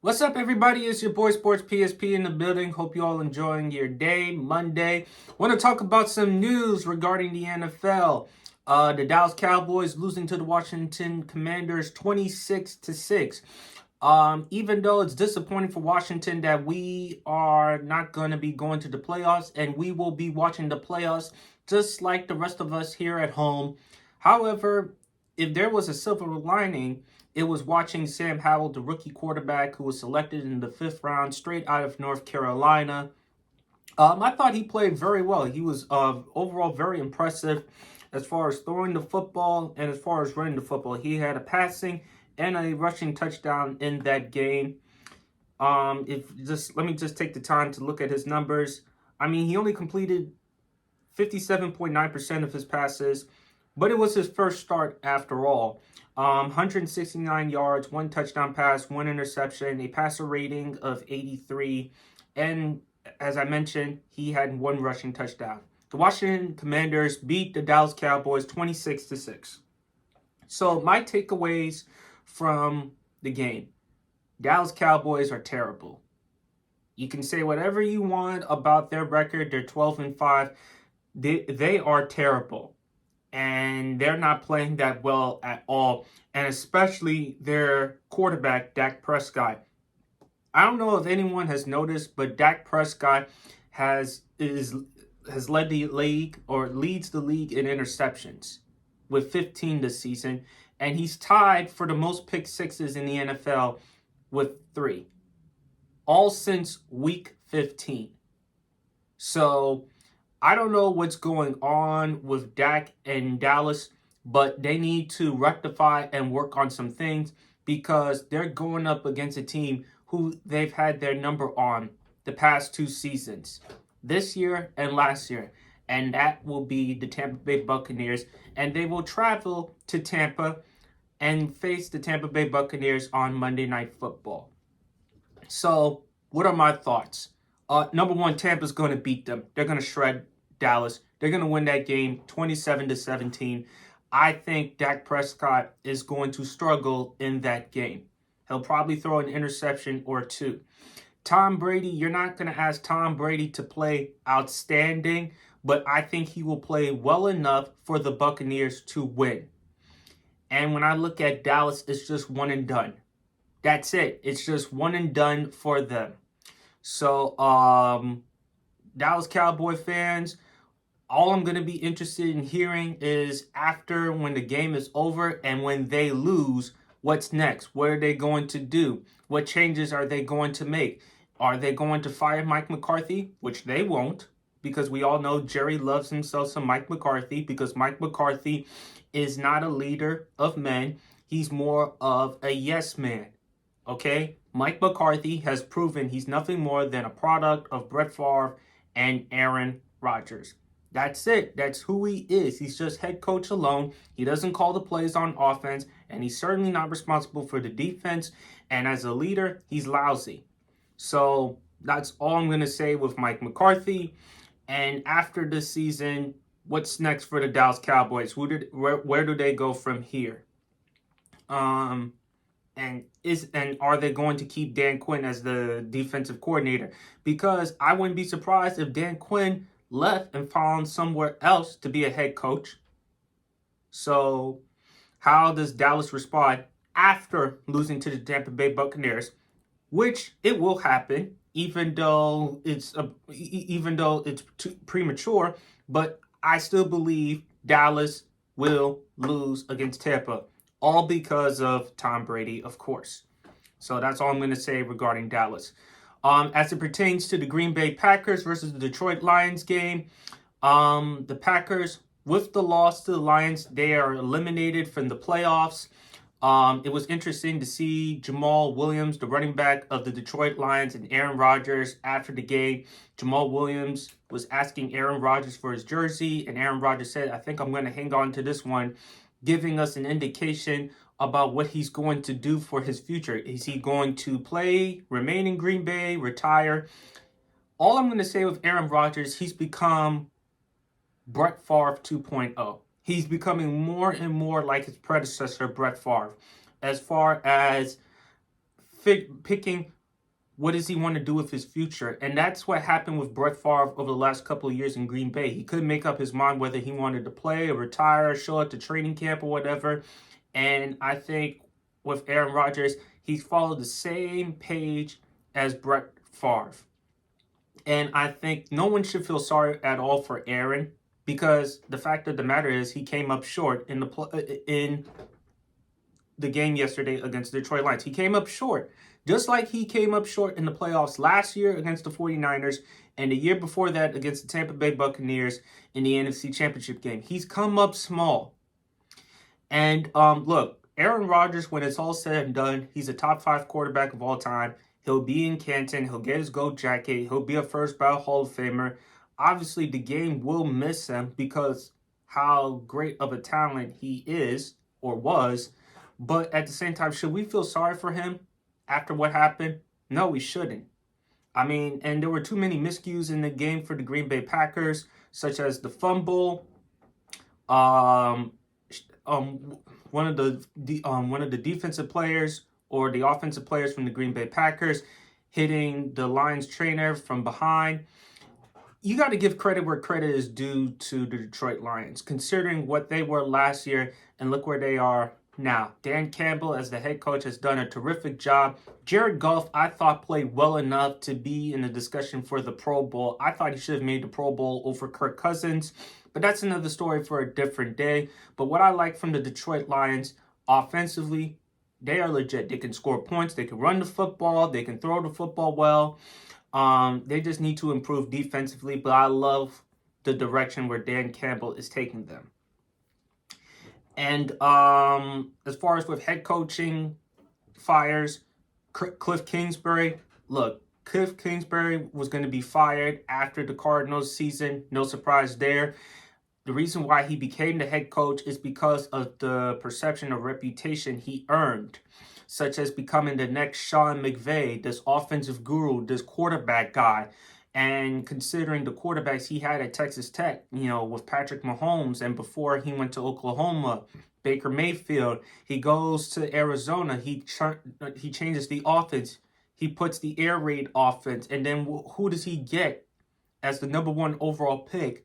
What's up, everybody? It's your boy Sports PSP in the building. Hope you all enjoying your day, Monday. Want to talk about some news regarding the NFL. The Dallas Cowboys losing to the Washington Commanders 26-6. Even though it's disappointing for Washington that we are not going to be going to the playoffs and we will be watching the playoffs just like the rest of us here at home. However, if there was a silver lining, it was watching Sam Howell, the rookie quarterback who was selected in the fifth round straight out of North Carolina. I thought he played very well. He was overall very impressive as far as throwing the football and as far as running the football. He had a passing and a rushing touchdown in that game. If just let me just take the time to look at his numbers. I mean, he only completed 57.9% of his passes, but it was his first start after all. 169 yards, one touchdown pass, one interception, a passer rating of 83, and as I mentioned, he had one rushing touchdown. The Washington Commanders beat the Dallas Cowboys 26-6. So my takeaways from the game: Dallas Cowboys are terrible. You can say whatever you want about their record. They're 12-5. They are terrible. And they're not playing that well at all. And especially their quarterback, Dak Prescott. I don't know if anyone has noticed, but Dak Prescott has led the league or leads the league in interceptions with 15 this season, and he's tied for the most pick sixes in the NFL with 3, all since week 15. So I don't know what's going on with Dak and Dallas, but they need to rectify and work on some things because they're going up against a team who they've had their number on the past 2 seasons, this year and last year. And that will be the Tampa Bay Buccaneers. And they will travel to Tampa and face the Tampa Bay Buccaneers on Monday Night Football. So what are my thoughts? Number one, Tampa's going to beat them. They're going to shred Dallas. They're going to win that game 27-17. I think Dak Prescott is going to struggle in that game. He'll probably throw an interception or 2. Tom Brady, you're not going to ask Tom Brady to play outstanding, but I think he will play well enough for the Buccaneers to win. And when I look at Dallas, it's just one and done. That's it. It's just one and done for them. So, Dallas Cowboy fans, all I'm going to be interested in hearing is after when the game is over and when they lose, what's next? What are they going to do? What changes are they going to make? Are they going to fire Mike McCarthy? Which they won't, because we all know Jerry loves himself some Mike McCarthy, because Mike McCarthy is not a leader of men. He's more of a yes man. Okay? Mike McCarthy has proven he's nothing more than a product of Brett Favre and Aaron Rodgers. That's it. That's who he is. He's just head coach alone. He doesn't call the plays on offense, and he's certainly not responsible for the defense. And as a leader, he's lousy. So that's all I'm going to say with Mike McCarthy. And after this season, what's next for the Dallas Cowboys? Where do they go from here? And are they going to keep Dan Quinn as the defensive coordinator? Because I wouldn't be surprised if Dan Quinn left and found somewhere else to be a head coach. So how does Dallas respond after losing to the Tampa Bay Buccaneers, which it will happen, even though it's too premature? But I still believe Dallas will lose against Tampa, all because of Tom Brady, of course. So that's all I'm going to say regarding Dallas. As it pertains to the Green Bay Packers versus the Detroit Lions game, the Packers, with the loss to the Lions, they are eliminated from the playoffs. It was interesting to see Jamal Williams, the running back of the Detroit Lions, and Aaron Rodgers after the game. Jamal Williams was asking Aaron Rodgers for his jersey, and Aaron Rodgers said, "I think I'm going to hang on to this one," giving us an indication about what he's going to do for his future. Is he going to play, remain in Green Bay, retire? All I'm going to say with Aaron Rodgers, he's become Brett Favre 2.0. He's becoming more and more like his predecessor, Brett Favre, as far as picking what does he want to do with his future. And that's what happened with Brett Favre over the last couple of years in Green Bay. He couldn't make up his mind whether he wanted to play or retire or show up to training camp or whatever. And I think with Aaron Rodgers, he's followed the same page as Brett Favre. And I think no one should feel sorry at all for Aaron, because the fact of the matter is he came up short in the game yesterday against the Detroit Lions. He came up short, just like he came up short in the playoffs last year against the 49ers and the year before that against the Tampa Bay Buccaneers in the NFC Championship game. He's come up small. And look, Aaron Rodgers, when it's all said and done, he's a top 5 quarterback of all time. He'll be in Canton. He'll get his gold jacket. He'll be a first ballot Hall of Famer. Obviously, the game will miss him because how great of a talent he is or was. But at the same time, should we feel sorry for him after what happened? No, we shouldn't. I mean, and there were too many miscues in the game for the Green Bay Packers, such as the fumble, one of the defensive players or the offensive players from the Green Bay Packers hitting the Lions trainer from behind. You got to give credit where credit is due to the Detroit Lions, considering what they were last year, and look where they are now. Dan Campbell, as the head coach, has done a terrific job. Jared Goff, I thought, played well enough to be in the discussion for the Pro Bowl. I thought he should have made the Pro Bowl over Kirk Cousins, but that's another story for a different day. But what I like from the Detroit Lions, offensively, they are legit. They can score points. They can run the football. They can throw the football well. They just need to improve defensively, but I love the direction where Dan Campbell is taking them. And as far as with head coaching fires, Cliff Kingsbury, look, Cliff Kingsbury was going to be fired after the Cardinals season. No surprise there. The reason why he became the head coach is because of the perception or reputation he earned, such as becoming the next Sean McVay, this offensive guru, this quarterback guy. And considering the quarterbacks he had at Texas Tech, with Patrick Mahomes, and before he went to Oklahoma, Baker Mayfield, he goes to Arizona, he changes the offense, he puts the air raid offense, and then who does he get as the number 1 overall pick,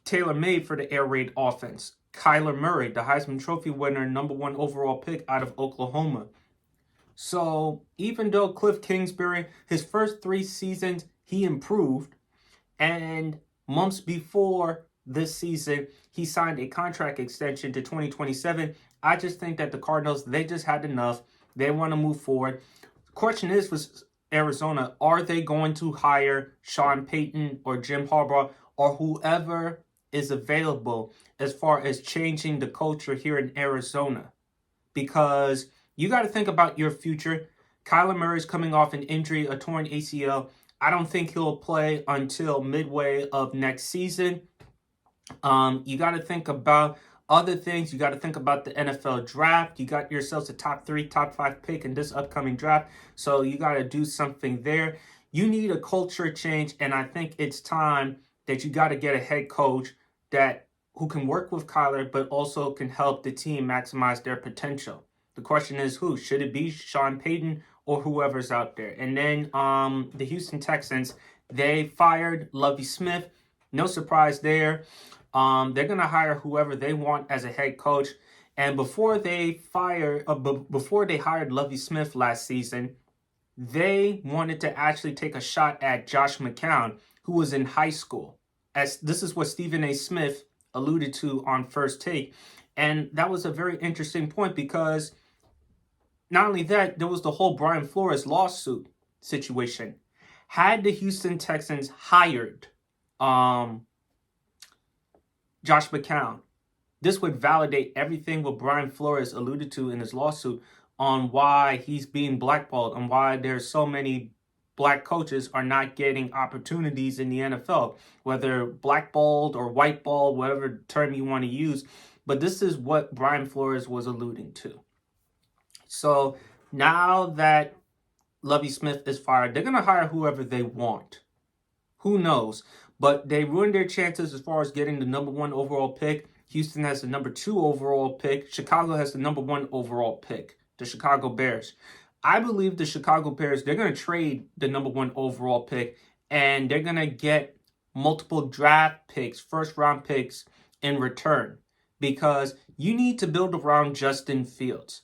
tailor-made for the air raid offense? Kyler Murray, the Heisman Trophy winner, number 1 overall pick out of Oklahoma. So even though Cliff Kingsbury, his first 3 seasons, he improved, and months before this season, he signed a contract extension to 2027. I just think that the Cardinals, they just had enough. They want to move forward. The question is with Arizona, are they going to hire Sean Payton or Jim Harbaugh or whoever is available as far as changing the culture here in Arizona? Because you got to think about your future. Kyler Murray's coming off an injury, a torn ACL. I don't think he'll play until midway of next season. You got to think about other things. You got to think about the NFL draft. You got yourselves a top 3, top 5 pick in this upcoming draft. So you got to do something there. You need a culture change. And I think it's time that you got to get a head coach who can work with Kyler, but also can help the team maximize their potential. The question is who? Should it be Sean Payton or whoever's out there? And then the Houston Texans, they fired Lovie Smith. No surprise there. They're going to hire whoever they want as a head coach. And before they hired Lovie Smith last season, they wanted to actually take a shot at Josh McCown, who was in high school. As this is what Stephen A. Smith alluded to on First Take. And that was a very interesting point because not only that, there was the whole Brian Flores lawsuit situation. Had the Houston Texans hired Josh McCown, this would validate everything what Brian Flores alluded to in his lawsuit on why he's being blackballed and why there's so many black coaches are not getting opportunities in the NFL, whether blackballed or whiteballed, whatever term you want to use. But this is what Brian Flores was alluding to. So now that Lovie Smith is fired, they're going to hire whoever they want. Who knows? But they ruined their chances as far as getting the number 1 overall pick. Houston has the number 2 overall pick. Chicago has the number 1 overall pick, the Chicago Bears. I believe the Chicago Bears, they're going to trade the number 1 overall pick, and they're going to get multiple draft picks, first round picks in return, because you need to build around Justin Fields.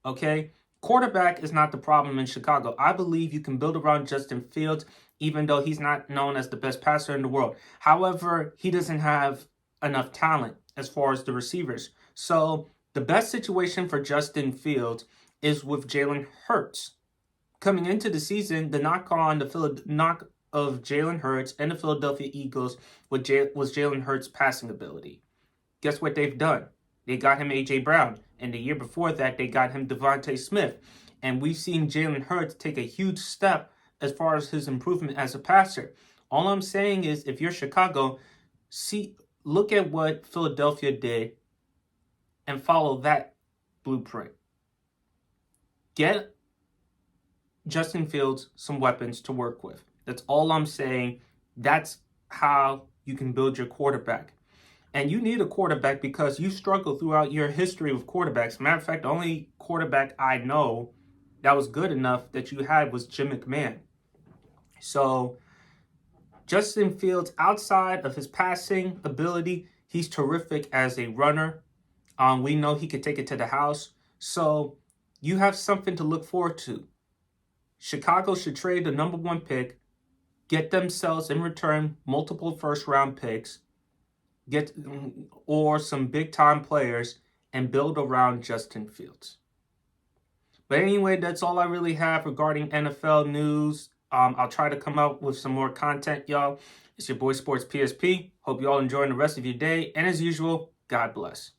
Okay? Quarterback is not the problem in Chicago. I believe you can build around Justin Fields, even though he's not known as the best passer in the world. However, he doesn't have enough talent as far as the receivers. So the best situation for Justin Fields is with Jalen Hurts. Coming into the season, the knock of Jalen Hurts and the Philadelphia Eagles was Jalen Hurts' passing ability. Guess what they've done? They got him A.J. Brown. And the year before that, they got him Devontae Smith. And we've seen Jalen Hurts take a huge step as far as his improvement as a passer. All I'm saying is, if you're Chicago, look at what Philadelphia did and follow that blueprint. Get Justin Fields some weapons to work with. That's all I'm saying. That's how you can build your quarterback. And you need a quarterback because you struggled throughout your history with quarterbacks. Matter of fact, the only quarterback I know that was good enough that you had was Jim McMahon. So Justin Fields, outside of his passing ability, he's terrific as a runner. We know he could take it to the house. So you have something to look forward to. Chicago should trade the number 1 pick, get themselves in return multiple first-round picks, or some big-time players, and build around Justin Fields. But anyway, that's all I really have regarding NFL news. I'll try to come out with some more content, y'all. It's your boy Sports PSP. Hope you all enjoying the rest of your day. And as usual, God bless.